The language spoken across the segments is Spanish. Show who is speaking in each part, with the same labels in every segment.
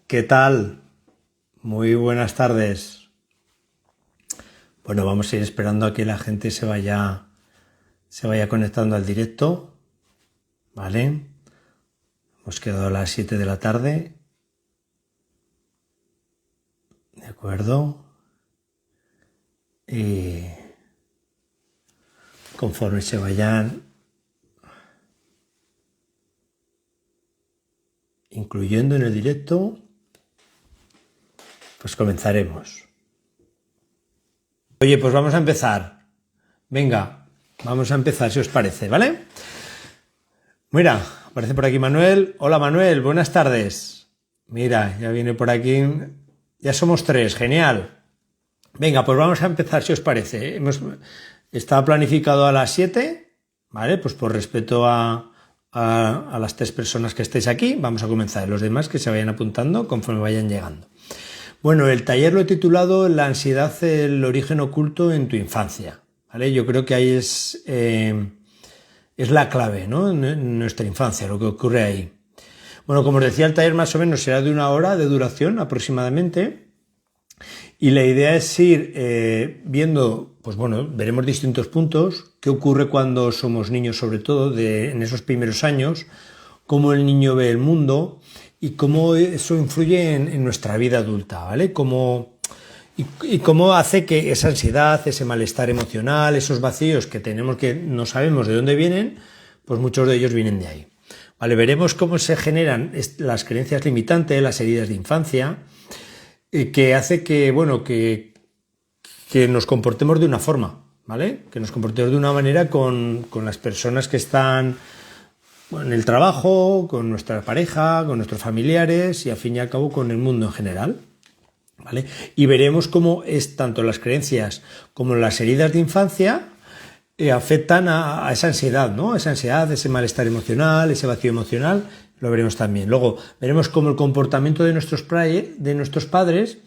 Speaker 1: ¿Qué tal? Muy buenas tardes. Bueno, vamos a ir esperando a que la gente se vaya conectando al directo, ¿vale? Hemos quedado a las 7 de la tarde. ¿De acuerdo? Y conforme se vayan incluyendo en el directo, pues comenzaremos. Oye, pues vamos a empezar. Venga, vamos a empezar si os parece, ¿vale? Mira, aparece por aquí Manuel. Hola Manuel, buenas tardes. Mira, ya viene por aquí. Ya somos 3, genial. Venga, pues vamos a empezar si os parece. Está planificado a las 7, ¿vale? Pues por respeto a las 3 personas que estáis aquí, vamos a comenzar. Los demás que se vayan apuntando conforme vayan llegando. Bueno, el taller lo he titulado La ansiedad, el origen oculto en tu infancia, ¿vale? Yo creo que ahí es la clave, ¿no? En nuestra infancia, lo que ocurre ahí. Bueno, como os decía, el taller más o menos será de 1 hora de duración aproximadamente. Y la idea es ir viendo, pues bueno, veremos distintos puntos, qué ocurre cuando somos niños, sobre todo en esos primeros años, cómo el niño ve el mundo y cómo eso influye en nuestra vida adulta, ¿vale? Y cómo hace que esa ansiedad, ese malestar emocional, esos vacíos que tenemos que no sabemos de dónde vienen, pues muchos de ellos vienen de ahí. Vale, veremos cómo se generan las creencias limitantes, las heridas de infancia, que hace que, bueno, que nos comportemos de una forma, ¿vale? Que nos comportemos de una manera con las personas que están en el trabajo, con nuestra pareja, con nuestros familiares y al fin y al cabo con el mundo en general, ¿vale? Y veremos cómo es tanto las creencias como las heridas de infancia afectan a esa ansiedad, ¿no? Esa ansiedad, ese malestar emocional, ese vacío emocional, lo veremos también. Luego veremos cómo el comportamiento de nuestros padres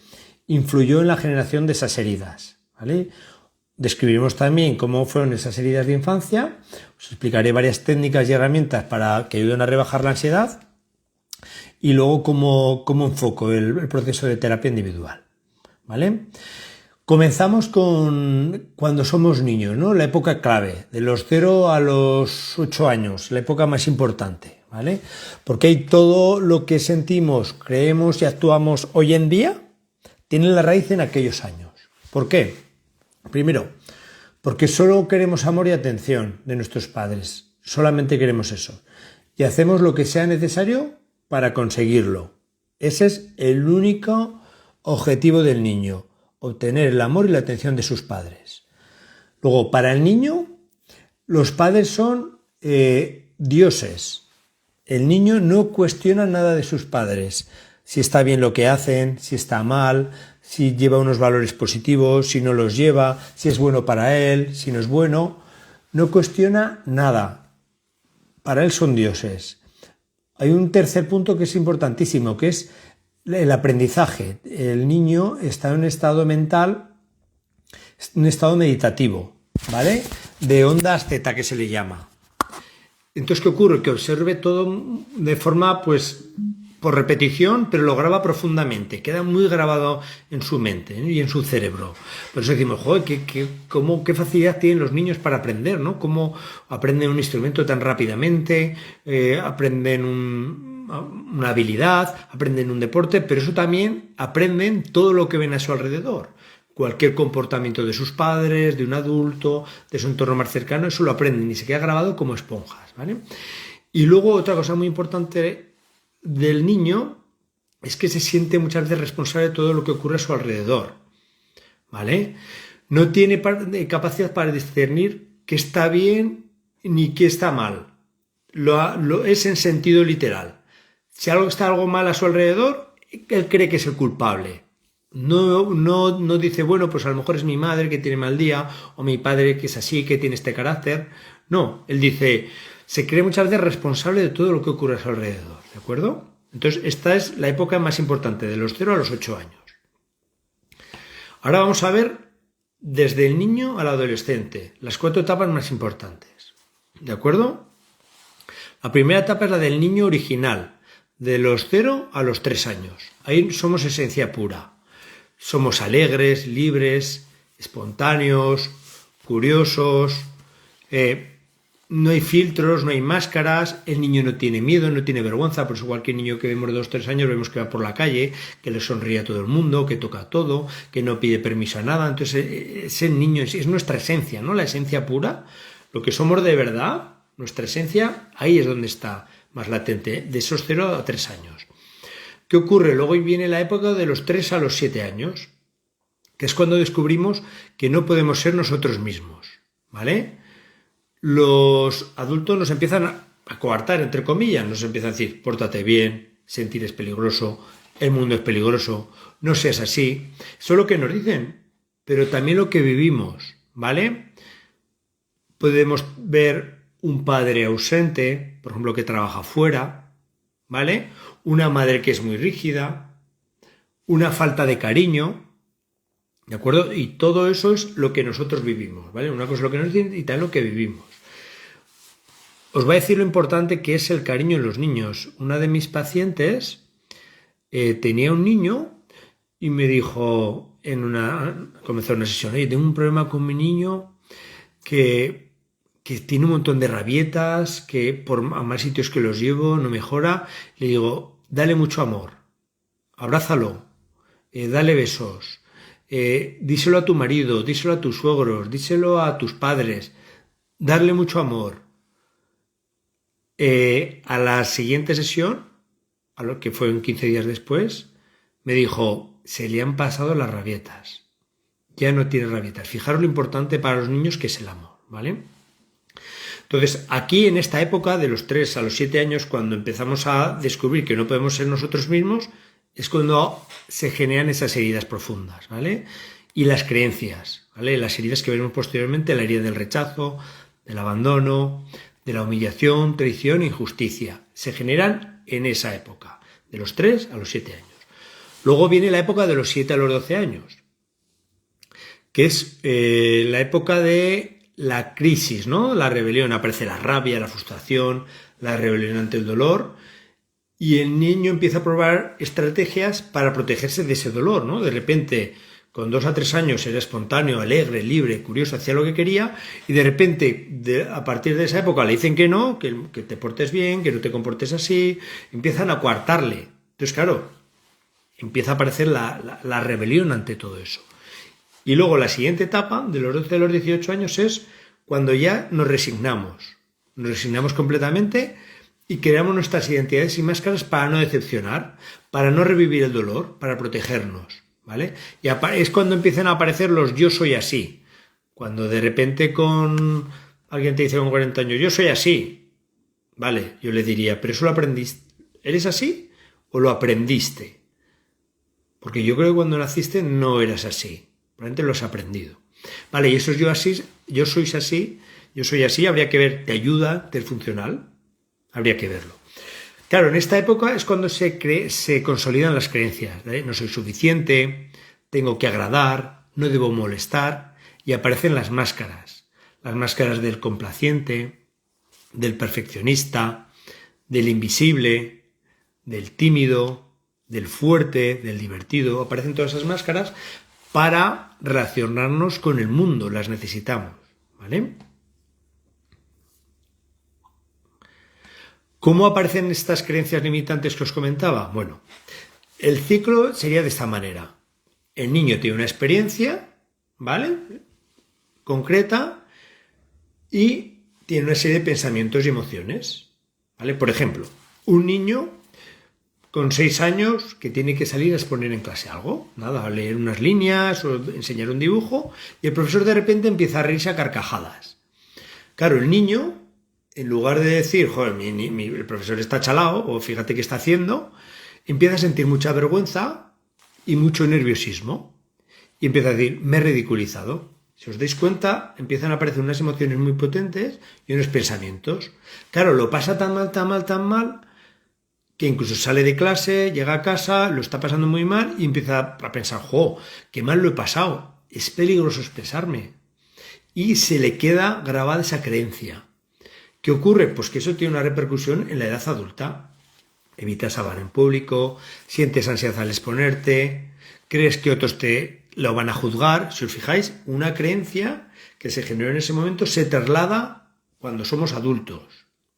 Speaker 1: influyó en la generación de esas heridas, ¿vale? Describiremos también cómo fueron esas heridas de infancia, os explicaré varias técnicas y herramientas para que ayuden a rebajar la ansiedad y luego cómo enfoco el proceso de terapia individual, ¿vale? Comenzamos con cuando somos niños, ¿no? La época clave, de los 0 a los 8 años, la época más importante, ¿vale? Porque ahí todo lo que sentimos, creemos y actuamos hoy en día tiene la raíz en aquellos años. ¿Por qué? Primero, porque solo queremos amor y atención de nuestros padres, solamente queremos eso, y hacemos lo que sea necesario para conseguirlo. Ese es el único objetivo del niño, obtener el amor y la atención de sus padres. Luego, para el niño, los padres son dioses. El niño no cuestiona nada de sus padres, si está bien lo que hacen, si está mal, si lleva unos valores positivos, si no los lleva, si es bueno para él, si no es bueno. No cuestiona nada. Para él son dioses. Hay un tercer punto que es importantísimo, que es el aprendizaje. El niño está en un estado mental, un estado meditativo, ¿vale? De ondas zeta, que se le llama. Entonces, ¿qué ocurre? Que observe todo de forma, pues, por repetición, pero lo graba profundamente, queda muy grabado en su mente, ¿eh? Y en su cerebro. Por eso decimos, joder, qué facilidad tienen los niños para aprender, ¿no? Cómo aprenden un instrumento tan rápidamente, aprenden una habilidad, aprenden un deporte, pero eso también aprenden todo lo que ven a su alrededor. Cualquier comportamiento de sus padres, de un adulto, de su entorno más cercano, eso lo aprenden y se queda grabado como esponjas, ¿vale? Y luego otra cosa muy importante del niño es que se siente muchas veces responsable de todo lo que ocurre a su alrededor, ¿vale? No tiene capacidad para discernir qué está bien ni qué está mal. Lo es en sentido literal. Si está algo mal a su alrededor, él cree que es el culpable. No dice, bueno, pues a lo mejor es mi madre que tiene mal día, o mi padre que es así, que tiene este carácter. No, él dice, se cree muchas veces responsable de todo lo que ocurre a su alrededor, ¿de acuerdo? Entonces, esta es la época más importante, de los 0 a los 8 años. Ahora vamos a ver desde el niño al adolescente, las 4 etapas más importantes, ¿de acuerdo? La primera etapa es la del niño original, de los 0 a los 3 años. Ahí somos esencia pura. Somos alegres, libres, espontáneos, curiosos, no hay filtros, no hay máscaras, el niño no tiene miedo, no tiene vergüenza, por eso cualquier niño que vemos de 2 o 3 años vemos que va por la calle, que le sonríe a todo el mundo, que toca todo, que no pide permiso a nada. Entonces ese niño es nuestra esencia, ¿no? La esencia pura, lo que somos de verdad, nuestra esencia, ahí es donde está más latente, de esos 0 a 3 años. ¿Qué ocurre? Luego viene la época de los 3 a los 7 años, que es cuando descubrimos que no podemos ser nosotros mismos, ¿vale? Los adultos nos empiezan a coartar, entre comillas, nos empiezan a decir, pórtate bien, sentir es peligroso, el mundo es peligroso, no seas así. Eso es lo que nos dicen, pero también lo que vivimos, ¿vale? Podemos ver un padre ausente, por ejemplo, que trabaja fuera, ¿vale? Una madre que es muy rígida, una falta de cariño, ¿de acuerdo? Y todo eso es lo que nosotros vivimos, ¿vale? Una cosa es lo que nos dicen y tal lo que vivimos. Os voy a decir lo importante que es el cariño en los niños. Una de mis pacientes tenía un niño y me dijo, comenzó una sesión, oye, tengo un problema con mi niño que tiene un montón de rabietas, que por a más sitios que los llevo no mejora. Le digo, dale mucho amor, abrázalo, dale besos, díselo a tu marido, díselo a tus suegros, díselo a tus padres, darle mucho amor. A la siguiente sesión, a lo que fue 15 días después, me dijo, se le han pasado las rabietas, ya no tiene rabietas. Fijaros lo importante para los niños que es el amor, ¿vale? Entonces, aquí en esta época de los 3 a los 7 años, cuando empezamos a descubrir que no podemos ser nosotros mismos, es cuando se generan esas heridas profundas, ¿vale? Y las creencias, ¿vale? Las heridas que veremos posteriormente, la herida del rechazo, del abandono, de la humillación, traición e injusticia. Se generan en esa época, de los 3 a los 7 años. Luego viene la época de los 7 a los 12 años, que es la época de la crisis, ¿no? La rebelión, aparece la rabia, la frustración, la rebelión ante el dolor, y el niño empieza a probar estrategias para protegerse de ese dolor, ¿no? De repente, con 2 a 3 años era espontáneo, alegre, libre, curioso, hacía lo que quería, y de repente, a partir de esa época le dicen que no, que te portes bien, que no te comportes así, empiezan a coartarle. Entonces, claro, empieza a aparecer la rebelión ante todo eso. Y luego la siguiente etapa, de los 12 a los 18 años, es cuando ya nos resignamos completamente y creamos nuestras identidades y máscaras para no decepcionar, para no revivir el dolor, para protegernos, ¿vale? Y es cuando empiezan a aparecer los yo soy así. Cuando de repente con alguien te dice con 40 años, yo soy así, vale, yo le diría, pero eso lo aprendiste, ¿eres así o lo aprendiste? Porque yo creo que cuando naciste no eras así, probablemente lo has aprendido. Vale, y eso es yo soy así, habría que ver, ¿te ayuda, te es funcional? Habría que verlo. Claro, en esta época es cuando se consolidan las creencias, ¿eh? No soy suficiente, tengo que agradar, no debo molestar, y aparecen las máscaras del complaciente, del perfeccionista, del invisible, del tímido, del fuerte, del divertido. Aparecen todas esas máscaras para relacionarnos con el mundo, las necesitamos, ¿vale? ¿Cómo aparecen estas creencias limitantes que os comentaba? Bueno, el ciclo sería de esta manera. El niño tiene una experiencia, ¿vale?, concreta, y tiene una serie de pensamientos y emociones, ¿vale? Por ejemplo, un niño con 6 años que tiene que salir a exponer en clase algo, nada, a leer unas líneas o enseñar un dibujo, y el profesor de repente empieza a reírse a carcajadas. Claro, el niño, en lugar de decir, joder, el profesor está chalao, o fíjate qué está haciendo, empieza a sentir mucha vergüenza y mucho nerviosismo. Y empieza a decir, me he ridiculizado. Si os dais cuenta, empiezan a aparecer unas emociones muy potentes y unos pensamientos. Claro, lo pasa tan mal, que incluso sale de clase, llega a casa, lo está pasando muy mal y empieza a pensar, jo, qué mal lo he pasado, es peligroso expresarme. Y se le queda grabada esa creencia. ¿Qué ocurre? Pues que eso tiene una repercusión en la edad adulta. evitas hablar en público, sientes ansiedad al exponerte, crees que otros te lo van a juzgar. Si os fijáis, una creencia que se generó en ese momento se traslada cuando somos adultos,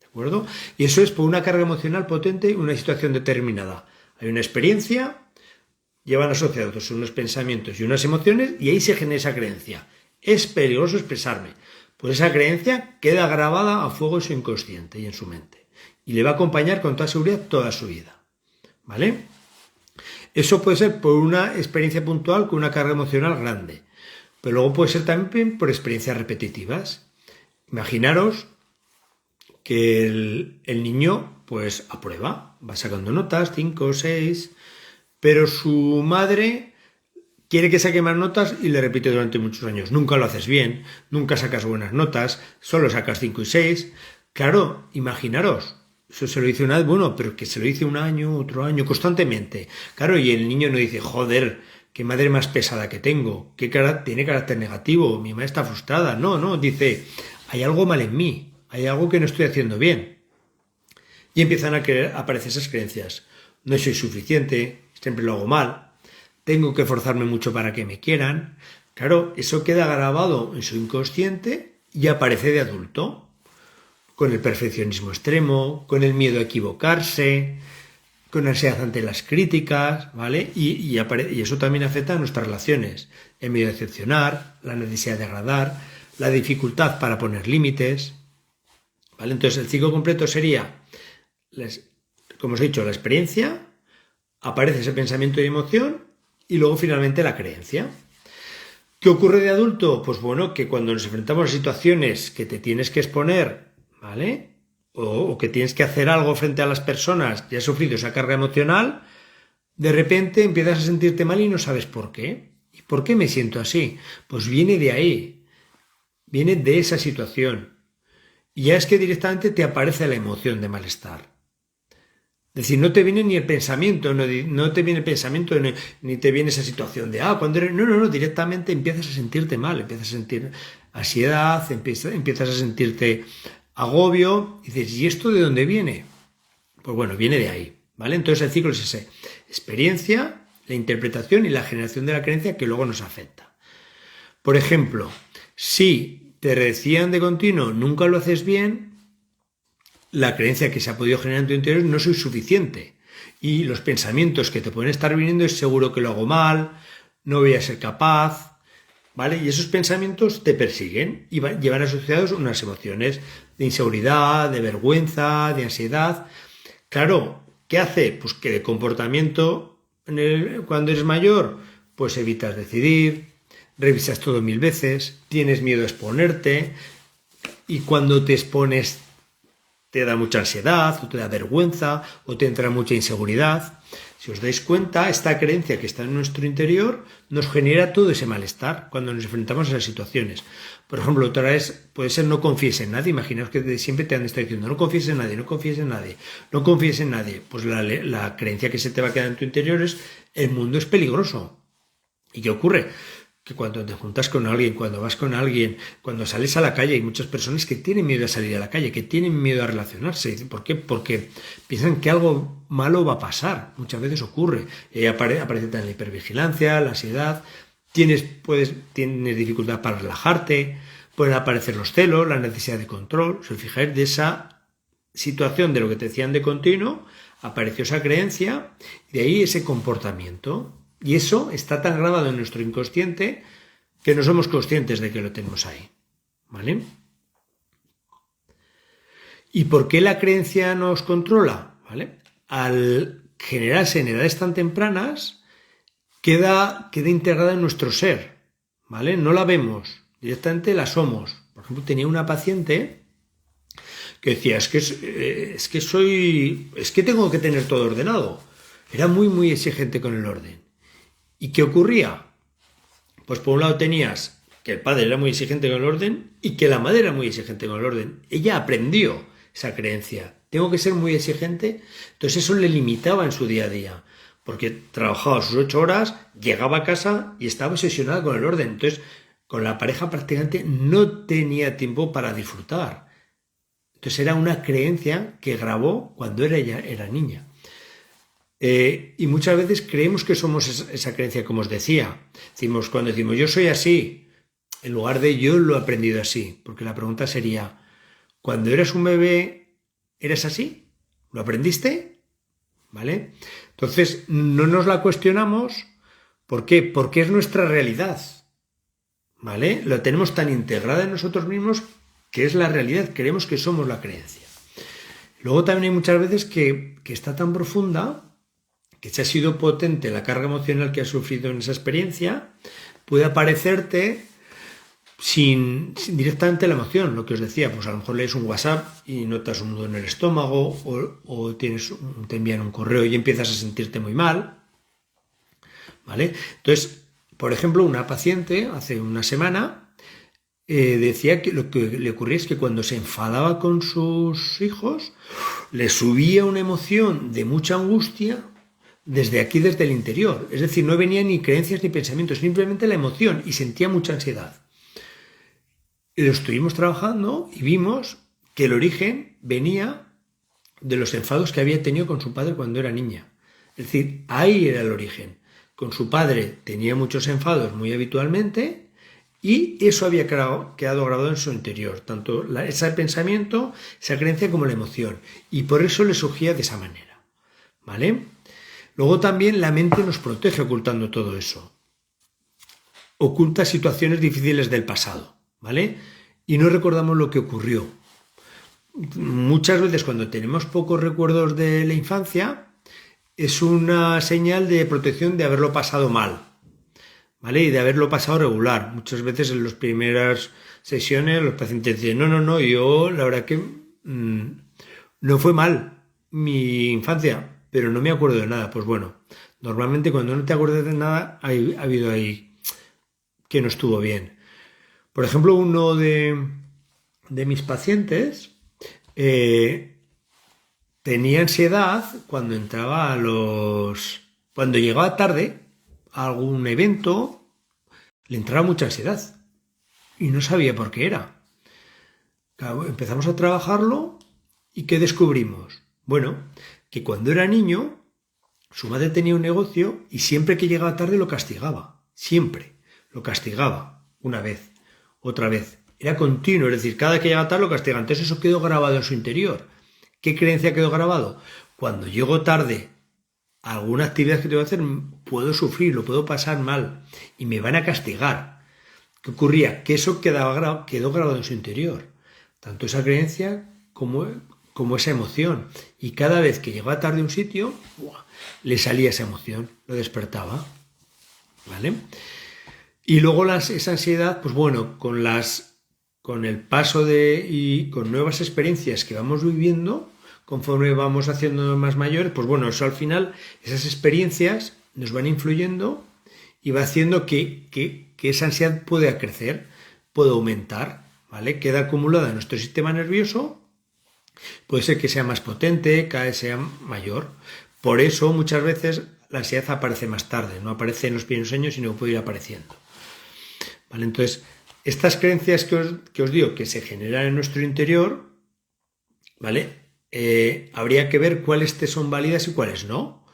Speaker 1: ¿de acuerdo? Y eso es por una carga emocional potente y una situación determinada. Hay una experiencia, llevan asociados unos pensamientos y unas emociones y ahí se genera esa creencia. Es peligroso expresarme. Pues esa creencia queda grabada a fuego en su inconsciente y en su mente. Y le va a acompañar con toda seguridad toda su vida. ¿Vale? Eso puede ser por una experiencia puntual con una carga emocional grande. Pero luego puede ser también por experiencias repetitivas. Imaginaros que el niño pues aprueba, va sacando notas, 5 o 6, pero su madre quiere que saque más notas y le repite durante muchos años. Nunca lo haces bien, nunca sacas buenas notas, solo sacas 5 y 6. Claro, imaginaros, eso se lo dice una vez, bueno, pero que se lo dice un año, otro año, constantemente. Claro, y el niño no dice, joder, qué madre más pesada que tengo, tiene carácter negativo, mi madre está frustrada. No, dice, hay algo mal en mí, hay algo que no estoy haciendo bien. Y empiezan a aparecer esas creencias. No soy suficiente, siempre lo hago mal, tengo que forzarme mucho para que me quieran. Claro, eso queda grabado en su inconsciente y aparece de adulto, con el perfeccionismo extremo, con el miedo a equivocarse, con ansiedad ante las críticas, ¿vale? Y eso también afecta a nuestras relaciones, el miedo a decepcionar, la necesidad de agradar, la dificultad para poner límites, ¿vale? Entonces el ciclo completo sería, como os he dicho, la experiencia, aparece ese pensamiento y emoción y luego finalmente la creencia. ¿Qué ocurre de adulto? Pues bueno, que cuando nos enfrentamos a situaciones que te tienes que exponer, ¿vale? O que tienes que hacer algo frente a las personas y has sufrido esa carga emocional, de repente empiezas a sentirte mal y no sabes por qué. ¿Y por qué me siento así? Pues viene de ahí, viene de esa situación. Y ya es que directamente te aparece la emoción de malestar. Es decir, no te viene ni el pensamiento, no te viene el pensamiento, ni te viene esa situación de, cuando eres... No, directamente empiezas a sentirte mal, empiezas a sentir ansiedad, empiezas a sentirte agobio, y dices, ¿y esto de dónde viene? Pues bueno, viene de ahí, ¿vale? Entonces el ciclo es ese, experiencia, la interpretación y la generación de la creencia que luego nos afecta. Por ejemplo, si te decían de continuo, nunca lo haces bien, la creencia que se ha podido generar en tu interior es no soy suficiente. Y los pensamientos que te pueden estar viniendo es seguro que lo hago mal, no voy a ser capaz, ¿vale? Y esos pensamientos te persiguen y llevan asociados unas emociones de inseguridad, de vergüenza, de ansiedad. Claro, ¿qué hace? Pues que de comportamiento, cuando eres mayor, pues evitas decidir, revisas todo 1000 veces, tienes miedo a exponerte y cuando te expones te da mucha ansiedad, o te da vergüenza, o te entra mucha inseguridad. Si os dais cuenta, esta creencia que está en nuestro interior nos genera todo ese malestar cuando nos enfrentamos a esas situaciones. Por ejemplo, otra vez puede ser no confíes en nadie. Imaginaos que siempre te han estado diciendo no confíes en nadie, no confíes en nadie, no confíes en nadie. Pues la creencia que se te va a quedar en tu interior es el mundo es peligroso. ¿Y qué ocurre? Que cuando te juntas con alguien, cuando vas con alguien, cuando sales a la calle, hay muchas personas que tienen miedo a salir a la calle, que tienen miedo a relacionarse. ¿Por qué? Porque piensan que algo malo va a pasar. Muchas veces ocurre. Aparece también la hipervigilancia, la ansiedad, tienes dificultad para relajarte, pueden aparecer los celos, la necesidad de control. Si os fijáis, de esa situación de lo que te decían de continuo, apareció esa creencia y de ahí ese comportamiento. Y eso está tan grabado en nuestro inconsciente que no somos conscientes de que lo tenemos ahí, ¿vale? ¿Y por qué la creencia nos controla? ¿Vale? Al generarse en edades tan tempranas, queda integrada en nuestro ser, ¿vale? No la vemos, directamente la somos. Por ejemplo, tenía una paciente que decía, es que tengo que tener todo ordenado. Era muy, muy exigente con el orden. ¿Y qué ocurría? Pues por un lado tenías que el padre era muy exigente con el orden y que la madre era muy exigente con el orden. Ella aprendió esa creencia. Tengo que ser muy exigente. Entonces eso le limitaba en su día a día. Porque trabajaba sus 8 horas, llegaba a casa y estaba obsesionada con el orden. Entonces con la pareja prácticamente no tenía tiempo para disfrutar. Entonces era una creencia que grabó cuando ella era niña. Y muchas veces creemos que somos esa creencia, como os decía. Cuando decimos yo soy así, en lugar de yo lo he aprendido así, porque la pregunta sería, cuando eras un bebé, ¿eras así? ¿Lo aprendiste? ¿Vale? Entonces, no nos la cuestionamos. ¿Por qué? Porque es nuestra realidad. ¿Vale? Lo tenemos tan integrada en nosotros mismos que es la realidad. Creemos que somos la creencia. Luego también hay muchas veces que está tan profunda, que se ha sido potente la carga emocional que has sufrido en esa experiencia, puede aparecerte sin directamente la emoción, lo que os decía, pues a lo mejor lees un WhatsApp y notas un nudo en el estómago o te envían un correo y empiezas a sentirte muy mal, ¿vale? Entonces, por ejemplo, una paciente hace una semana decía que lo que le ocurría es que cuando se enfadaba con sus hijos, le subía una emoción de mucha angustia desde aquí, desde el interior. Es decir, no venía ni creencias ni pensamientos, simplemente la emoción, y sentía mucha ansiedad. Lo estuvimos trabajando y vimos que el origen venía de los enfados que había tenido con su padre cuando era niña. Es decir, ahí era el origen. Con su padre tenía muchos enfados muy habitualmente y eso había quedado grabado en su interior, tanto ese pensamiento, esa creencia como la emoción. Y por eso le surgía de esa manera. ¿Vale? Luego también la mente nos protege ocultando todo eso. Oculta situaciones difíciles del pasado, ¿vale? Y no recordamos lo que ocurrió. Muchas veces cuando tenemos pocos recuerdos de la infancia, es una señal de protección de haberlo pasado mal, ¿vale? Y de haberlo pasado regular. Muchas veces en las primeras sesiones los pacientes dicen, no, yo la verdad que no fue mal mi infancia, pero no me acuerdo de nada. Pues bueno, normalmente cuando no te acuerdas de nada ha habido ahí que no estuvo bien. Por ejemplo, uno de mis pacientes tenía ansiedad cuando cuando llegaba tarde a algún evento, le entraba mucha ansiedad y no sabía por qué era. Claro, empezamos a trabajarlo y ¿qué descubrimos? Bueno, que cuando era niño, su madre tenía un negocio y siempre que llegaba tarde lo castigaba. Siempre lo castigaba. Una vez, otra vez. Era continuo, es decir, cada que llegaba tarde lo castigaba. Entonces eso quedó grabado en su interior. ¿Qué creencia quedó grabado? Cuando llego tarde a alguna actividad que tengo que hacer, puedo sufrir, lo puedo pasar mal y me van a castigar. ¿Qué ocurría? Que eso quedó grabado en su interior. Tanto esa creencia como esa emoción. Y cada vez que llegaba tarde a un sitio, le salía esa emoción, lo despertaba. ¿Vale? Y luego esa ansiedad, pues bueno, con el paso y con nuevas experiencias que vamos viviendo, conforme vamos haciéndonos más mayores, pues bueno, eso al final, esas experiencias nos van influyendo y va haciendo que esa ansiedad pueda crecer, pueda aumentar, ¿vale? Queda acumulada en nuestro sistema nervioso, puede ser que sea más potente, cada vez sea mayor. Por eso muchas veces la ansiedad aparece más tarde, no aparece en los primeros años, sino que puede ir apareciendo. ¿Vale? Entonces, estas creencias que os digo que se generan en nuestro interior, ¿vale? Habría que ver cuáles te son válidas y cuáles no.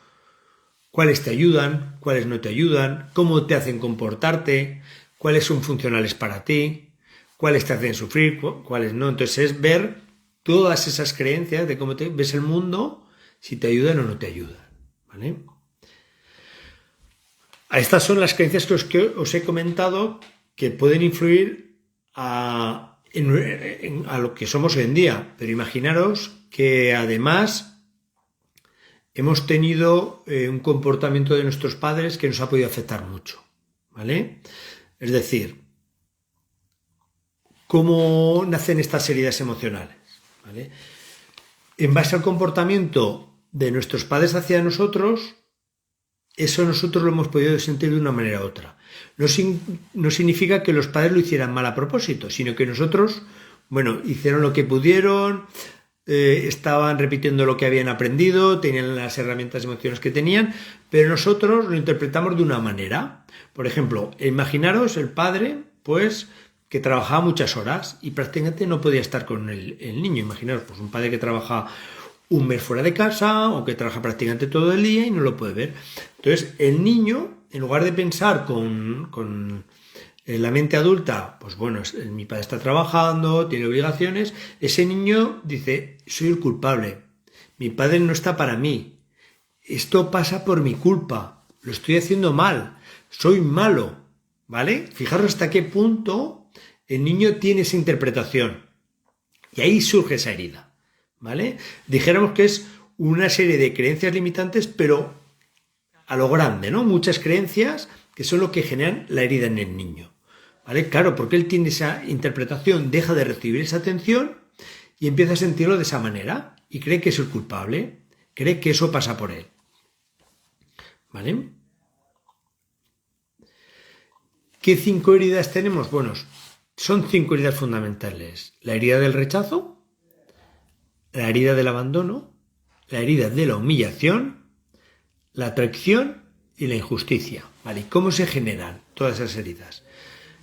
Speaker 1: Cuáles te ayudan, cuáles no te ayudan, cómo te hacen comportarte, cuáles son funcionales para ti, cuáles te hacen sufrir, cuáles no. Entonces es ver todas esas creencias de cómo ves el mundo, si te ayudan o no te ayudan. ¿Vale? Estas son las creencias que os he comentado que pueden influir a lo que somos hoy en día. Pero imaginaros que además hemos tenido un comportamiento de nuestros padres que nos ha podido afectar mucho, ¿vale? Es decir, ¿cómo nacen estas heridas emocionales? ¿Vale? En base al comportamiento de nuestros padres hacia nosotros, eso nosotros lo hemos podido sentir de una manera u otra. No significa que los padres lo hicieran mal a propósito, sino que nosotros, bueno, hicieron lo que pudieron, estaban repitiendo lo que habían aprendido, tenían las herramientas emocionales que tenían, pero nosotros lo interpretamos de una manera. Por ejemplo, imaginaros el padre, pues, que trabajaba muchas horas y prácticamente no podía estar con el niño. Imaginaros, pues, un padre que trabaja un mes fuera de casa o que trabaja prácticamente todo el día y no lo puede ver. Entonces, el niño, en lugar de pensar con la mente adulta, pues bueno, mi padre está trabajando, tiene obligaciones, ese niño dice, soy el culpable, mi padre no está para mí, esto pasa por mi culpa, lo estoy haciendo mal, soy malo, ¿vale? Fijaros hasta qué punto el niño tiene esa interpretación y ahí surge esa herida, ¿vale? Dijéramos que es una serie de creencias limitantes, pero a lo grande, ¿no? Muchas creencias que son lo que generan la herida en el niño, ¿vale? Claro, porque él tiene esa interpretación, deja de recibir esa atención y empieza a sentirlo de esa manera y cree que es el culpable, cree que eso pasa por él, ¿vale? ¿Qué 5 heridas tenemos? Bueno, son 5 heridas fundamentales. La herida del rechazo, la herida del abandono, la herida de la humillación, la traición y la injusticia, ¿vale? ¿Y cómo se generan todas esas heridas?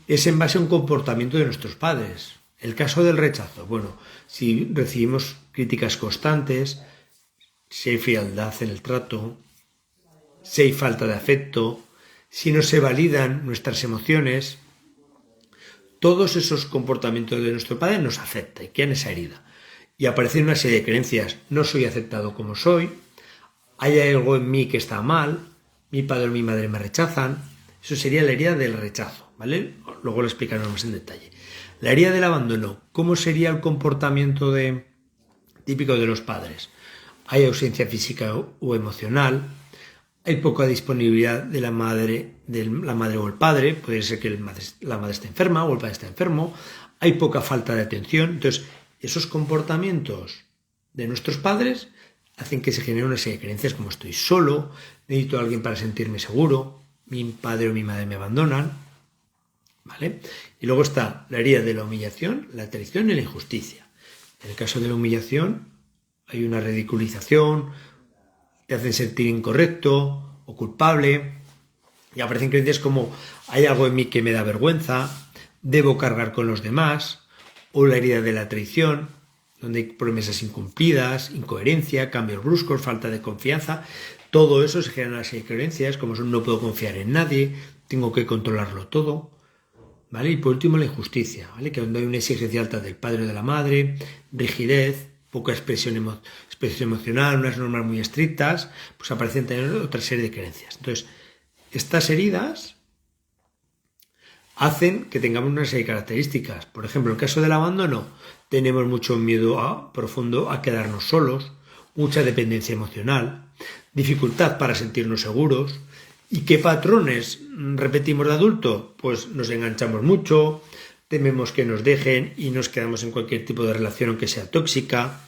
Speaker 1: Es en base a un comportamiento de nuestros padres. El caso del rechazo, bueno, si recibimos críticas constantes, si hay frialdad en el trato, si hay falta de afecto, si no se validan nuestras emociones, todos esos comportamientos de nuestro padre nos afectan y quedan esa herida. Y aparecen una serie de creencias, no soy aceptado como soy, hay algo en mí que está mal, mi padre o mi madre me rechazan. Eso sería la herida del rechazo, ¿vale? Luego lo explicaremos más en detalle. La herida del abandono, ¿cómo sería el comportamiento típico de los padres? Hay ausencia física o emocional, hay poca disponibilidad de la madre o el padre, puede ser que la madre esté enferma o el padre esté enfermo, hay poca falta de atención. Entonces, esos comportamientos de nuestros padres hacen que se genere una serie de creencias como estoy solo, necesito a alguien para sentirme seguro, mi padre o mi madre me abandonan, ¿vale? Y luego está la herida de la humillación, la traición y la injusticia. En el caso de la humillación hay una ridiculización, te hacen sentir incorrecto o culpable, y aparecen creencias como hay algo en mí que me da vergüenza, debo cargar con los demás, o la herida de la traición, donde hay promesas incumplidas, incoherencia, cambios bruscos, falta de confianza. Todo eso se genera una serie de creencias como son no puedo confiar en nadie, tengo que controlarlo todo, ¿vale? Y por último la injusticia, ¿vale? Que donde hay una exigencia alta del padre o de la madre, rigidez, poca expresión emocional, unas normas muy estrictas, pues aparecen también otra serie de creencias. Entonces, estas heridas hacen que tengamos una serie de características. Por ejemplo, en el caso del abandono, tenemos mucho miedo profundo a quedarnos solos, mucha dependencia emocional, dificultad para sentirnos seguros. ¿Y qué patrones repetimos de adulto? Pues nos enganchamos mucho, tememos que nos dejen y nos quedamos en cualquier tipo de relación aunque sea tóxica,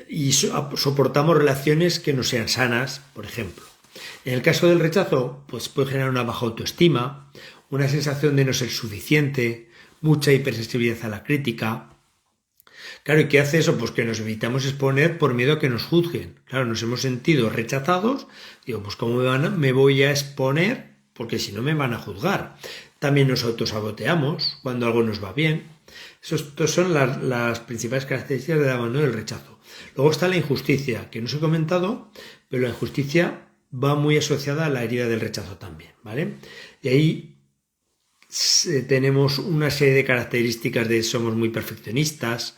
Speaker 1: y soportamos relaciones que no sean sanas, por ejemplo. En el caso del rechazo, pues puede generar una baja autoestima, una sensación de no ser suficiente, mucha hipersensibilidad a la crítica. Claro, ¿y qué hace eso? Pues que nos evitamos exponer por miedo a que nos juzguen. Claro, nos hemos sentido rechazados, digo, pues ¿cómo me voy a exponer? Porque si no me van a juzgar. También nos autosaboteamos cuando algo nos va bien. Estas son las principales características del abandono y del rechazo. Luego está la injusticia, que no os he comentado, pero la injusticia va muy asociada a la herida del rechazo también, ¿vale? Y ahí tenemos una serie de características de somos muy perfeccionistas,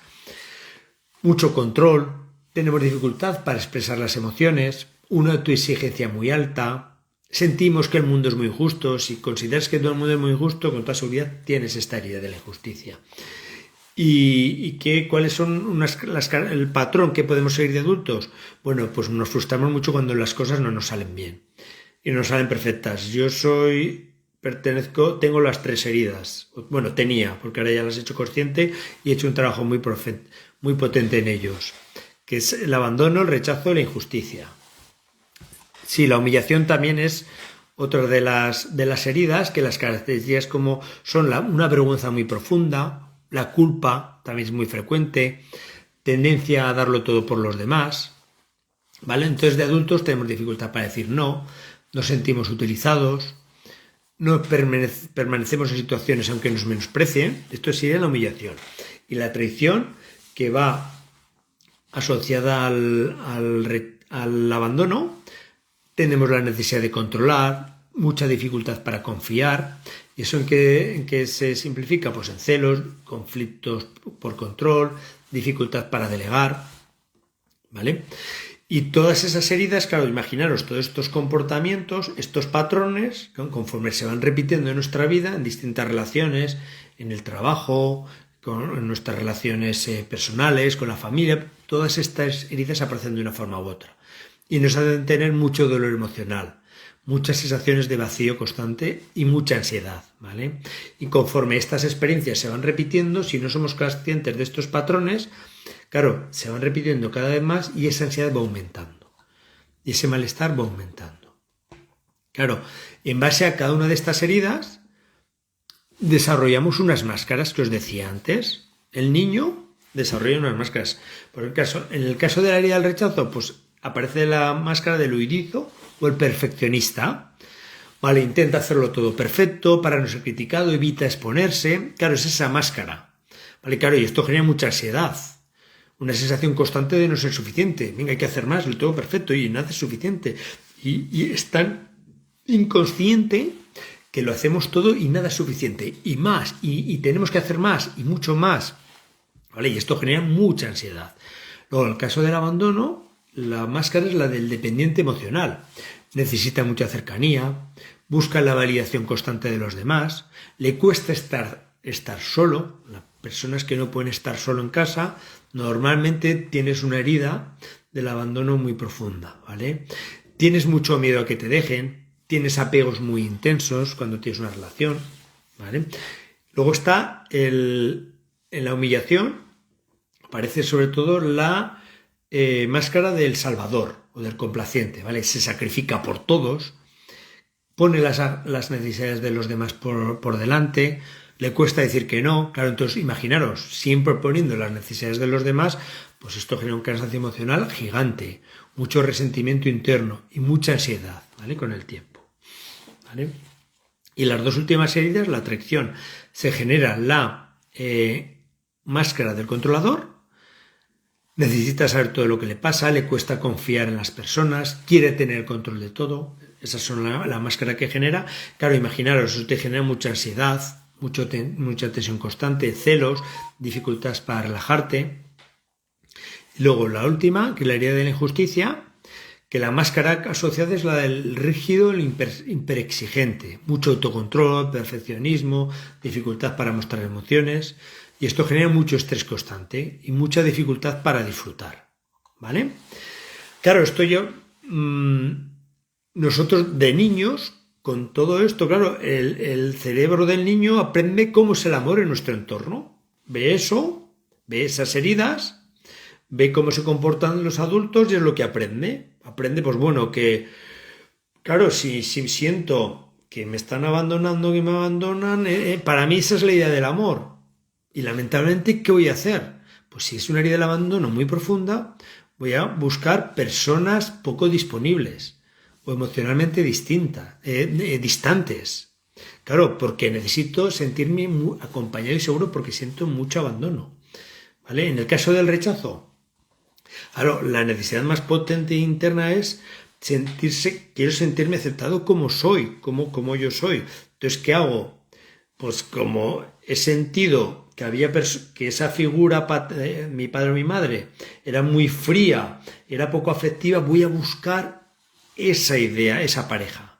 Speaker 1: mucho control, tenemos dificultad para expresar las emociones, una autoexigencia muy alta, sentimos que el mundo es muy injusto. Si consideras que todo el mundo es muy injusto, con toda seguridad tienes esta herida de la injusticia. ¿Y cuáles son el patrón que podemos seguir de adultos? Bueno, pues nos frustramos mucho cuando las cosas no nos salen bien y no salen perfectas. Tengo las 3 heridas. Bueno, tenía, porque ahora ya las he hecho consciente y he hecho un trabajo muy potente en ellos, que es el abandono, el rechazo y la injusticia. Sí, la humillación también es otra de las heridas, que las características como son una vergüenza muy profunda, la culpa también es muy frecuente, tendencia a darlo todo por los demás, ¿vale? Entonces de adultos tenemos dificultad para decir no, nos sentimos utilizados, no permanecemos en situaciones aunque nos menosprecien. Esto sería la humillación. Y la traición, que va asociada al abandono, tenemos la necesidad de controlar, mucha dificultad para confiar. ¿Y eso en qué se simplifica? Pues en celos, conflictos por control, dificultad para delegar, ¿vale? Y todas esas heridas, claro, imaginaros todos estos comportamientos, estos patrones, conforme se van repitiendo en nuestra vida, en distintas relaciones, en el trabajo, en nuestras relaciones personales, con la familia, todas estas heridas aparecen de una forma u otra. Y nos hacen tener mucho dolor emocional, muchas sensaciones de vacío constante y mucha ansiedad, ¿vale? Y conforme estas experiencias se van repitiendo, si no somos conscientes de estos patrones, claro, se van repitiendo cada vez más y esa ansiedad va aumentando. Y ese malestar va aumentando. Claro, en base a cada una de estas heridas, desarrollamos unas máscaras que os decía antes. El niño desarrolla unas máscaras. En el caso de la herida del rechazo, pues aparece la máscara del huidizo o el perfeccionista. Vale, intenta hacerlo todo perfecto para no ser criticado, evita exponerse. Claro, es esa máscara. Vale, claro, y esto genera mucha ansiedad. Una sensación constante de no ser suficiente. Venga, hay que hacer más, lo tengo perfecto y nada es suficiente. Y es tan inconsciente que lo hacemos todo y nada es suficiente. Y más, y tenemos que hacer más, y mucho más. ¿Vale? Y esto genera mucha ansiedad. Luego, en el caso del abandono, la máscara es la del dependiente emocional. Necesita mucha cercanía, busca la validación constante de los demás, le cuesta estar solo. Las personas que no pueden estar solo en casa, normalmente tienes una herida del abandono muy profunda, ¿vale? Tienes mucho miedo a que te dejen, tienes apegos muy intensos cuando tienes una relación, ¿vale? Luego está en la humillación, aparece sobre todo la máscara del salvador o del complaciente, ¿vale? Se sacrifica por todos, pone las necesidades de los demás por delante, le cuesta decir que no. Claro, entonces imaginaros, siempre poniendo las necesidades de los demás, pues esto genera un cansancio emocional gigante, mucho resentimiento interno y mucha ansiedad, ¿vale? Con el tiempo, ¿vale? Y las dos últimas heridas, la traición, se genera la máscara del controlador. Necesita saber todo lo que le pasa, le cuesta confiar en las personas, quiere tener el control de todo. Esas son la máscara que genera. Claro, imaginaros, eso te genera mucha ansiedad, mucha tensión constante, celos, dificultades para relajarte. Y luego la última, que es la herida de la injusticia, que la máscara asociada es la del rígido, el hiperexigente. Mucho autocontrol, perfeccionismo, dificultad para mostrar emociones. Y esto genera mucho estrés constante y mucha dificultad para disfrutar, ¿vale? Claro, nosotros de niños, con todo esto, claro, el cerebro del niño aprende cómo es el amor en nuestro entorno. Ve eso, ve esas heridas, ve cómo se comportan los adultos y es lo que aprende. Aprende, pues bueno, que, claro, si siento que me están abandonando, que me abandonan, para mí esa es la idea del amor. Y lamentablemente, ¿qué voy a hacer? Pues si es una herida del abandono muy profunda, voy a buscar personas poco disponibles o emocionalmente distantes. Claro, porque necesito sentirme acompañado y seguro porque siento mucho abandono, ¿vale? En el caso del rechazo, claro, la necesidad más potente e interna es quiero sentirme aceptado como soy, como yo soy. Entonces, ¿qué hago? Pues como he sentido que esa figura, mi padre o mi madre, era muy fría, era poco afectiva, voy a buscar esa idea, esa pareja,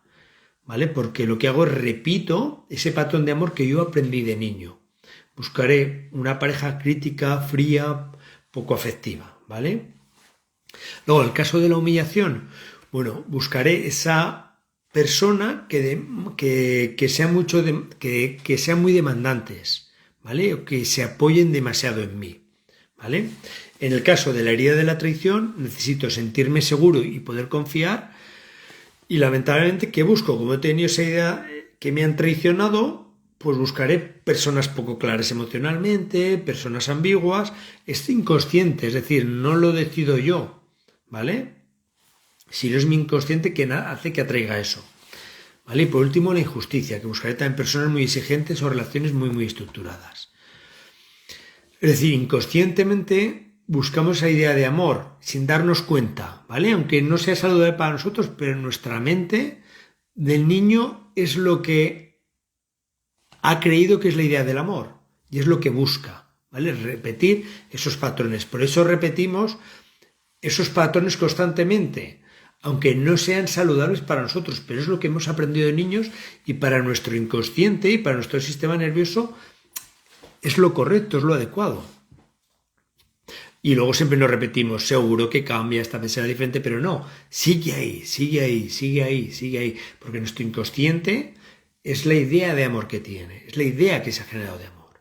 Speaker 1: ¿vale? Porque lo que hago es repito ese patrón de amor que yo aprendí de niño. Buscaré una pareja crítica, fría, poco afectiva, ¿vale? Luego, el caso de la humillación, bueno, buscaré esa persona que sea muy demandantes, ¿vale? O que se apoyen demasiado en mí, ¿vale? En el caso de la herida de la traición, necesito sentirme seguro y poder confiar. Y lamentablemente, ¿qué busco? Como he tenido esa idea que me han traicionado, pues buscaré personas poco claras emocionalmente, personas ambiguas. Es inconsciente, es decir, no lo decido yo, ¿vale? Si no es mi inconsciente que hace que atraiga eso, ¿vale? Y por último, la injusticia, que buscaré también personas muy exigentes o relaciones muy, muy estructuradas. Es decir, inconscientemente buscamos esa idea de amor sin darnos cuenta, ¿vale? Aunque no sea saludable para nosotros, pero en nuestra mente del niño es lo que ha creído que es la idea del amor y es lo que busca, ¿vale? Repetir esos patrones. Por eso repetimos esos patrones constantemente, aunque no sean saludables para nosotros, pero es lo que hemos aprendido de niños y para nuestro inconsciente y para nuestro sistema nervioso es lo correcto, es lo adecuado. Y luego siempre nos repetimos, seguro que cambia, esta vez será diferente, pero no, sigue ahí, sigue ahí, sigue ahí, sigue ahí, porque nuestro inconsciente es la idea de amor que tiene, es la idea que se ha generado de amor.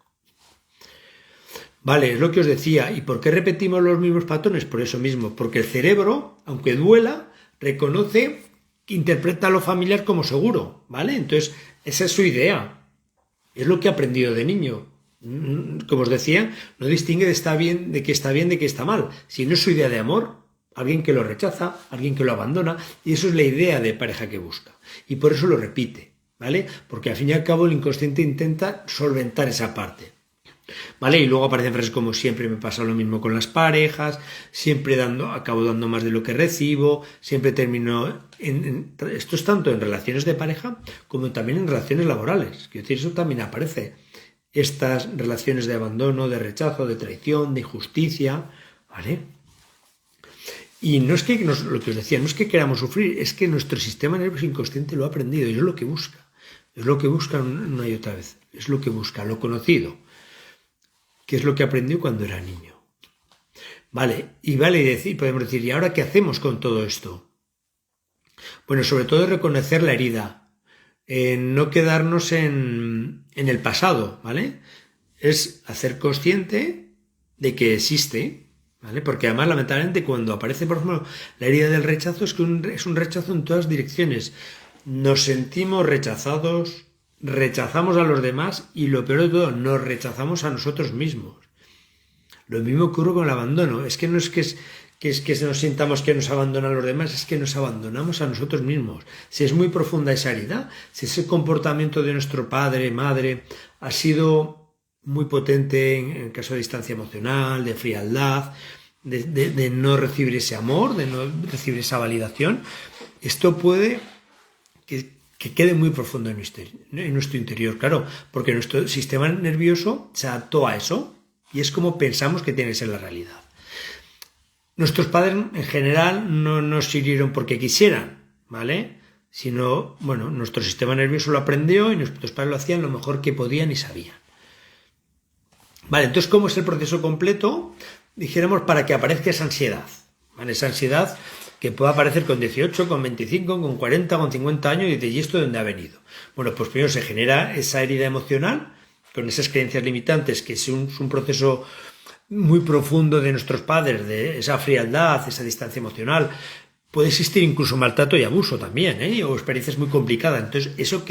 Speaker 1: Vale, es lo que os decía. ¿Y por qué repetimos los mismos patrones? Por eso mismo, porque el cerebro, aunque duela, reconoce, interpreta lo familiar como seguro, ¿vale? Entonces, esa es su idea, es lo que ha aprendido de niño. Como os decía, no distingue de está bien, de que está bien, de que está mal, sino es su idea de amor, alguien que lo rechaza, alguien que lo abandona, y eso es la idea de pareja que busca. Y por eso lo repite, ¿vale? Porque al fin y al cabo el inconsciente intenta solventar esa parte, ¿vale? Y luego aparecen frases como siempre me pasa lo mismo con las parejas, siempre acabo dando más de lo que recibo, siempre termino esto es tanto en relaciones de pareja como también en relaciones laborales, quiero decir, eso también aparece. Estas relaciones de abandono, de rechazo, de traición, de injusticia, ¿vale? Y no es que, lo que os decía, no es que queramos sufrir, es que nuestro sistema nervioso inconsciente lo ha aprendido y es lo que busca. Es lo que busca una y otra vez. Es lo que busca, lo conocido, que es lo que aprendió cuando era niño. Vale, y podemos decir, ¿y ahora qué hacemos con todo esto? Bueno, sobre todo reconocer la herida. No quedarnos en el pasado, ¿vale? Es hacer consciente de que existe, ¿vale? Porque además, lamentablemente, cuando aparece, por ejemplo, la herida del rechazo, es un rechazo en todas direcciones. Nos sentimos rechazados, rechazamos a los demás y lo peor de todo, nos rechazamos a nosotros mismos. Lo mismo ocurre con el abandono. Es que no es que nos sintamos que nos abandonan los demás, es que nos abandonamos a nosotros mismos. Si es muy profunda esa herida, si ese comportamiento de nuestro padre, madre, ha sido muy potente en el caso de distancia emocional, de frialdad, de no recibir ese amor, de no recibir esa validación, esto puede que quede muy profundo en nuestro interior, claro, porque nuestro sistema nervioso se adaptó a eso y es como pensamos que tiene que ser la realidad. Nuestros padres en general no nos sirvieron porque quisieran, ¿vale? Sino, bueno, nuestro sistema nervioso lo aprendió y nuestros padres lo hacían lo mejor que podían y sabían. Vale, entonces, ¿cómo es el proceso completo? Dijéramos para que aparezca esa ansiedad, ¿vale? Esa ansiedad que puede aparecer con 18, con 25, con 40, con 50 años y dices, ¿y esto de dónde ha venido? Bueno, pues primero se genera esa herida emocional con esas creencias limitantes, que es un proceso muy profundo de nuestros padres, de esa frialdad, esa distancia emocional. Puede existir incluso maltrato y abuso también, o experiencias muy complicadas. Entonces eso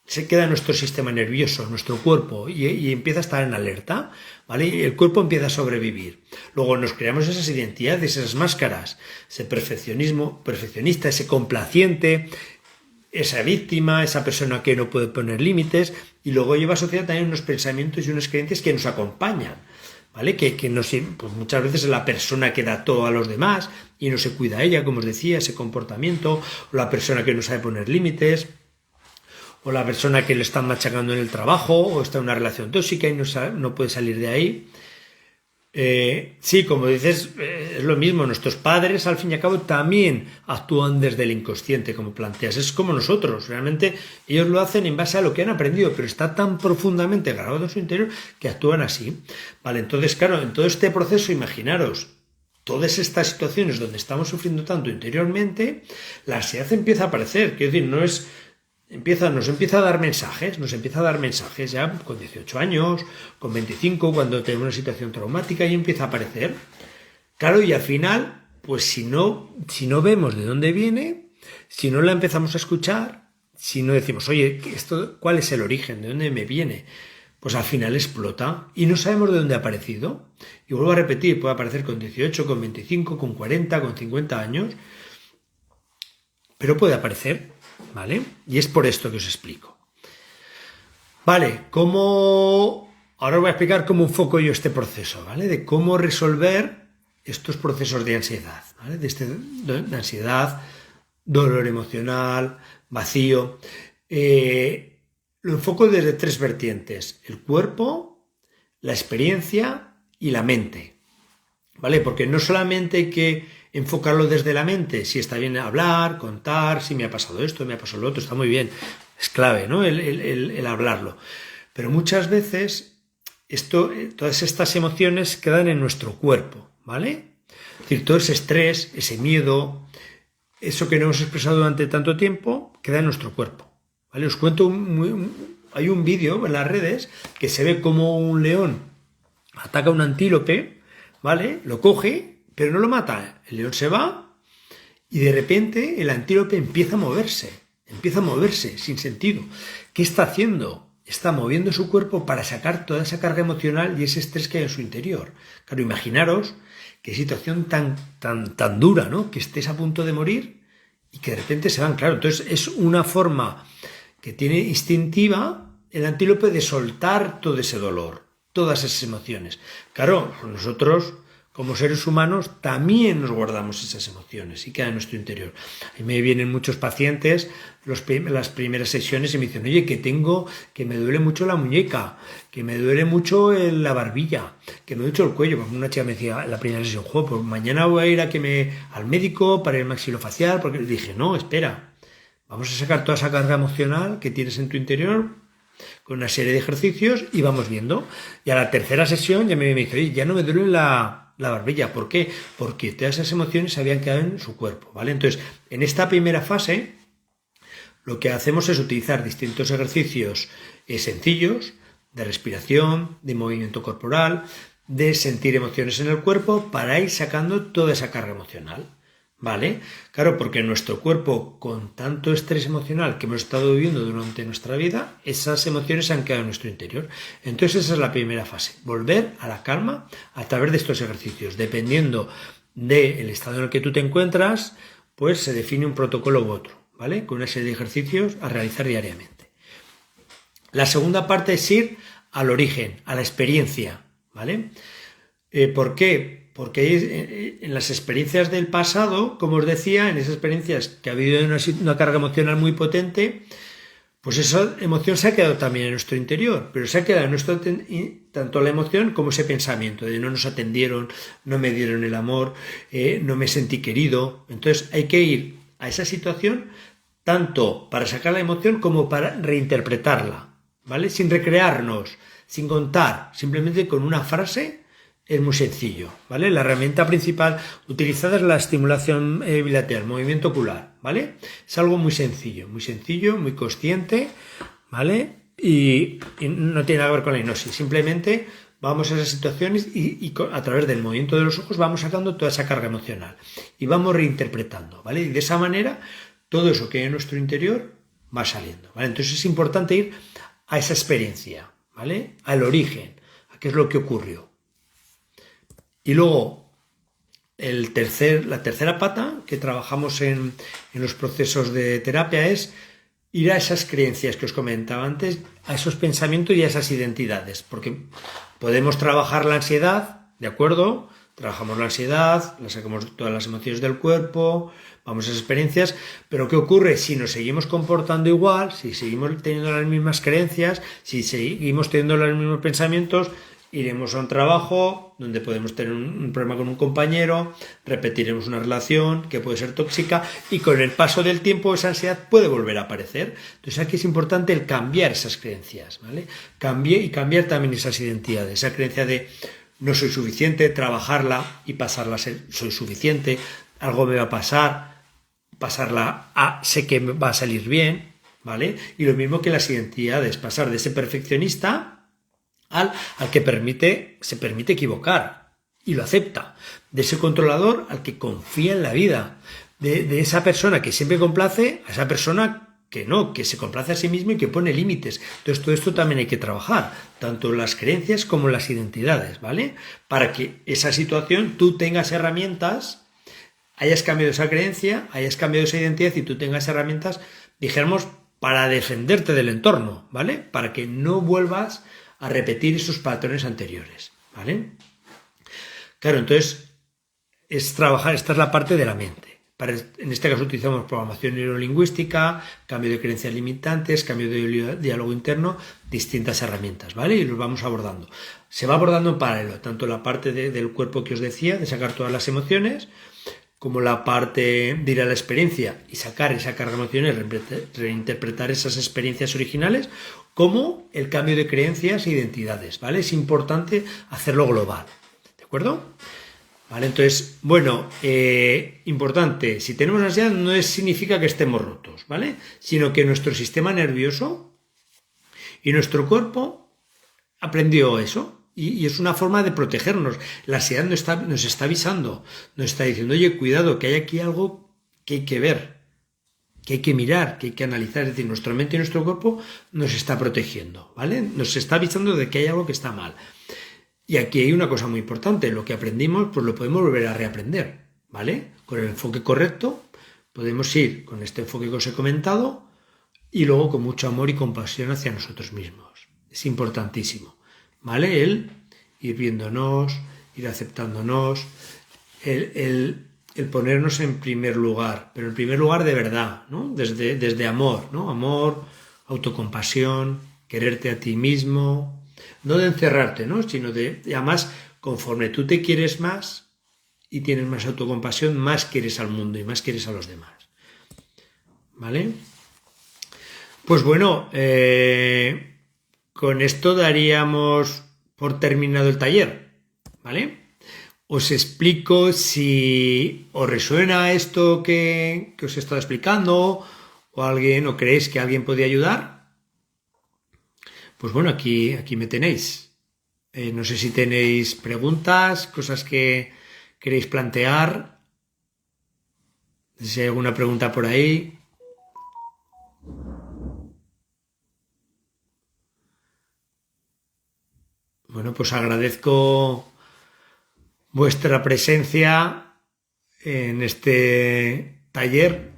Speaker 1: se queda en nuestro sistema nervioso, en nuestro cuerpo, y empieza a estar en alerta, ¿vale? Y el cuerpo empieza a sobrevivir. Luego nos creamos esas identidades, esas máscaras, ese perfeccionista, ese complaciente, esa víctima, esa persona que no puede poner límites, y luego lleva asociado también unos pensamientos y unas creencias que nos acompañan, ¿vale? Pues muchas veces es la persona que da todo a los demás y no se cuida a ella, como os decía, ese comportamiento, o la persona que no sabe poner límites, o la persona que le están machacando en el trabajo, o está en una relación tóxica y no puede salir de ahí. Sí, como dices, es lo mismo. Nuestros padres, al fin y al cabo, también actúan desde el inconsciente, como planteas. Es como nosotros. Realmente ellos lo hacen en base a lo que han aprendido, pero está tan profundamente grabado en su interior que actúan así. Vale, entonces, claro, en todo este proceso, imaginaros, todas estas situaciones donde estamos sufriendo tanto interiormente, la ansiedad empieza a aparecer. Quiero decir, nos empieza a dar mensajes ya con 18 años, con 25, cuando tenemos una situación traumática y empieza a aparecer. Claro, y al final, pues si no vemos de dónde viene, si no la empezamos a escuchar, si no decimos, oye, ¿cuál es el origen? ¿De dónde me viene? Pues al final explota y no sabemos de dónde ha aparecido. Y vuelvo a repetir, puede aparecer con 18, con 25, con 40, con 50 años, pero puede aparecer. ¿Vale? Y es por esto que os explico. Vale, ¿cómo Ahora os voy a explicar cómo enfoco yo este proceso, ¿vale? De cómo resolver estos procesos de ansiedad, ¿vale? De ansiedad, dolor emocional, vacío. Lo enfoco desde 3 vertientes: el cuerpo, la experiencia y la mente, ¿vale? Porque no solamente hay que enfocarlo desde la mente, si está bien hablar, contar, si me ha pasado esto, me ha pasado lo otro, está muy bien, es clave, ¿no? El hablarlo. Pero muchas veces todas estas emociones quedan en nuestro cuerpo, ¿vale? Es decir, todo ese estrés, ese miedo, eso que no hemos expresado durante tanto tiempo, queda en nuestro cuerpo, ¿vale? Os cuento, hay un vídeo en las redes que se ve como un león ataca a un antílope, ¿vale? Lo coge, pero no lo mata. El león se va y de repente el antílope empieza a moverse sin sentido. ¿Qué está haciendo? Está moviendo su cuerpo para sacar toda esa carga emocional y ese estrés que hay en su interior. Claro, imaginaros qué situación tan dura, ¿no? Que estés a punto de morir y que de repente se van. Claro, entonces es una forma que tiene instintiva el antílope de soltar todo ese dolor, todas esas emociones. Claro, nosotros como seres humanos también nos guardamos esas emociones y quedan en nuestro interior. A mí me vienen muchos pacientes las primeras sesiones y me dicen, oye, que me duele mucho la muñeca, que me duele mucho la barbilla, que me duele mucho el cuello. Pues una chica me decía en la primera sesión, pues mañana voy a ir al médico para el maxilofacial, porque le dije, no, espera, vamos a sacar toda esa carga emocional que tienes en tu interior con una serie de ejercicios y vamos viendo. Y a la tercera sesión ya me dice, oye, ya no me duele la barbilla. ¿Por qué? Porque todas esas emociones habían quedado en su cuerpo, ¿vale? Entonces, en esta primera fase, lo que hacemos es utilizar distintos ejercicios sencillos de respiración, de movimiento corporal, de sentir emociones en el cuerpo para ir sacando toda esa carga emocional, ¿vale? Claro, porque nuestro cuerpo, con tanto estrés emocional que hemos estado viviendo durante nuestra vida, esas emociones se han quedado en nuestro interior. Entonces esa es la primera fase, volver a la calma a través de estos ejercicios. Dependiendo del estado en el que tú te encuentras, pues se define un protocolo u otro, ¿vale? Con una serie de ejercicios a realizar diariamente. La segunda parte es ir al origen, a la experiencia, ¿vale? ¿Por qué? Porque en las experiencias del pasado, como os decía, en esas experiencias que ha habido una carga emocional muy potente, pues esa emoción se ha quedado también en nuestro interior, pero se ha quedado en tanto la emoción como ese pensamiento de no nos atendieron, no me dieron el amor, no me sentí querido. Entonces hay que ir a esa situación tanto para sacar la emoción como para reinterpretarla, ¿vale? Sin recrearnos, sin contar, simplemente con una frase. Es muy sencillo, ¿vale? La herramienta principal utilizada es la estimulación bilateral, movimiento ocular, ¿vale? Es algo muy sencillo, muy consciente, ¿vale? Y no tiene nada que ver con la hipnosis, simplemente vamos a esas situaciones y a través del movimiento de los ojos vamos sacando toda esa carga emocional y vamos reinterpretando, ¿vale? Y de esa manera todo eso que hay en nuestro interior va saliendo, ¿vale? Entonces es importante ir a esa experiencia, ¿vale? Al origen, a qué es lo que ocurrió. Y luego, la tercera pata que trabajamos en los procesos de terapia es ir a esas creencias que os comentaba antes, a esos pensamientos y a esas identidades, porque podemos trabajar la ansiedad, ¿de acuerdo? Trabajamos la ansiedad, la sacamos todas las emociones del cuerpo, vamos a esas experiencias, pero ¿qué ocurre si nos seguimos comportando igual, si seguimos teniendo las mismas creencias, si seguimos teniendo los mismos pensamientos? Iremos a un trabajo donde podemos tener un problema con un compañero, repetiremos una relación que puede ser tóxica y con el paso del tiempo esa ansiedad puede volver a aparecer. Entonces aquí es importante el cambiar esas creencias, ¿vale? Cambiar también esas identidades, esa creencia de no soy suficiente, trabajarla y pasarla a ser soy suficiente, algo me va a pasarla a sé que me va a salir bien, ¿vale? Y lo mismo que las identidades, pasar de ese perfeccionista al que se permite equivocar y lo acepta, de ese controlador al que confía en la vida, de esa persona que siempre complace a esa persona que no, que se complace a sí mismo y que pone límites. Entonces todo esto también hay que trabajar, tanto las creencias como las identidades, ¿vale? Para que esa situación tú tengas herramientas, hayas cambiado esa creencia, hayas cambiado esa identidad y tú tengas herramientas, dijéramos, para defenderte del entorno, ¿vale? Para que no vuelvas a repetir esos patrones anteriores, ¿vale? Claro, entonces es trabajar, esta es la parte de la mente. En este caso utilizamos programación neurolingüística, cambio de creencias limitantes, cambio de diálogo interno, distintas herramientas, ¿vale? Y los vamos abordando. Se va abordando en paralelo, tanto la parte del cuerpo que os decía, de sacar todas las emociones, como la parte de ir a la experiencia y sacar esa carga emocional, reinterpretar esas experiencias originales, como el cambio de creencias e identidades, ¿vale? Es importante hacerlo global, ¿de acuerdo? Vale, entonces, bueno, importante, si tenemos ansiedad no significa que estemos rotos, ¿vale? Sino que nuestro sistema nervioso y nuestro cuerpo aprendió eso y es una forma de protegernos. La ansiedad nos está avisando, nos está diciendo, oye, cuidado, que hay aquí algo que hay que ver, que hay que mirar, que hay que analizar. Es decir, nuestra mente y nuestro cuerpo nos está protegiendo, ¿vale? Nos está avisando de que hay algo que está mal. Y aquí hay una cosa muy importante, lo que aprendimos pues lo podemos volver a reaprender, ¿vale? Con el enfoque correcto podemos ir con este enfoque que os he comentado y luego con mucho amor y compasión hacia nosotros mismos. Es importantísimo, ¿vale? El ir viéndonos, ir aceptándonos, el ponernos en primer lugar, pero en primer lugar de verdad, ¿no? Desde amor, ¿no? Amor, autocompasión, quererte a ti mismo. No de encerrarte, ¿no? Sino además, conforme tú te quieres más y tienes más autocompasión, más quieres al mundo y más quieres a los demás. ¿Vale? Pues bueno, con esto daríamos por terminado el taller, ¿vale? Os explico si os resuena esto que os he estado explicando o creéis que alguien podría ayudar. Pues bueno, aquí me tenéis. No sé si tenéis preguntas, cosas que queréis plantear. Si hay alguna pregunta por ahí. Bueno, pues agradezco vuestra presencia en este taller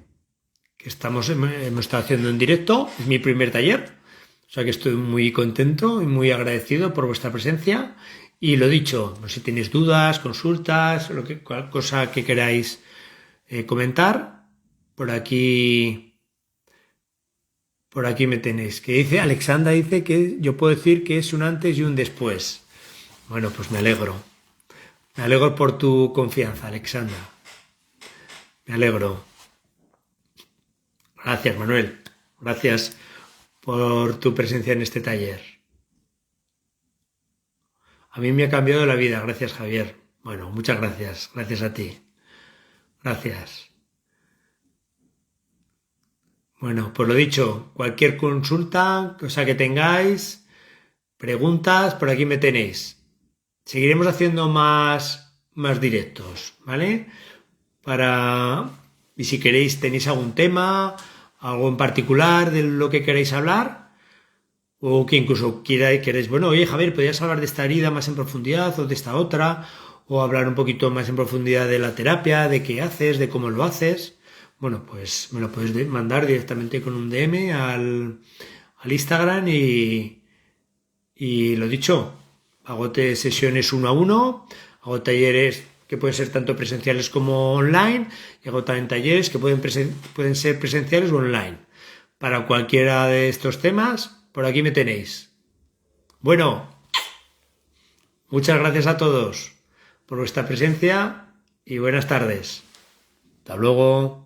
Speaker 1: que hemos estado haciendo en directo. Es mi primer taller. O sea que estoy muy contento y muy agradecido por vuestra presencia. Y lo dicho, no sé si tenéis dudas, consultas, cualquier cosa que queráis comentar, por aquí me tenéis. Que dice, Alexandra dice que yo puedo decir que es un antes y un después. Bueno, pues me alegro. Me alegro por tu confianza, Alexandra. Me alegro. Gracias, Manuel. Gracias por tu presencia en este taller. A mí me ha cambiado la vida, gracias, Javier. Bueno, muchas gracias. Gracias a ti. Gracias. Bueno, pues lo dicho, cualquier consulta, cosa que tengáis, preguntas, por aquí me tenéis. Seguiremos haciendo más directos, ¿vale? Y si queréis, tenéis algún tema, algo en particular de lo que queráis hablar, o que incluso queréis, bueno, oye Javier, ¿podrías hablar de esta herida más en profundidad o de esta otra? O hablar un poquito más en profundidad de la terapia, de qué haces, de cómo lo haces. Bueno, pues me lo puedes mandar directamente con un DM al Instagram y lo dicho, hago sesiones 1 a 1, hago talleres que pueden ser tanto presenciales como online, y hago también talleres que pueden ser presenciales o online. Para cualquiera de estos temas, por aquí me tenéis. Bueno, muchas gracias a todos por vuestra presencia y buenas tardes. Hasta luego.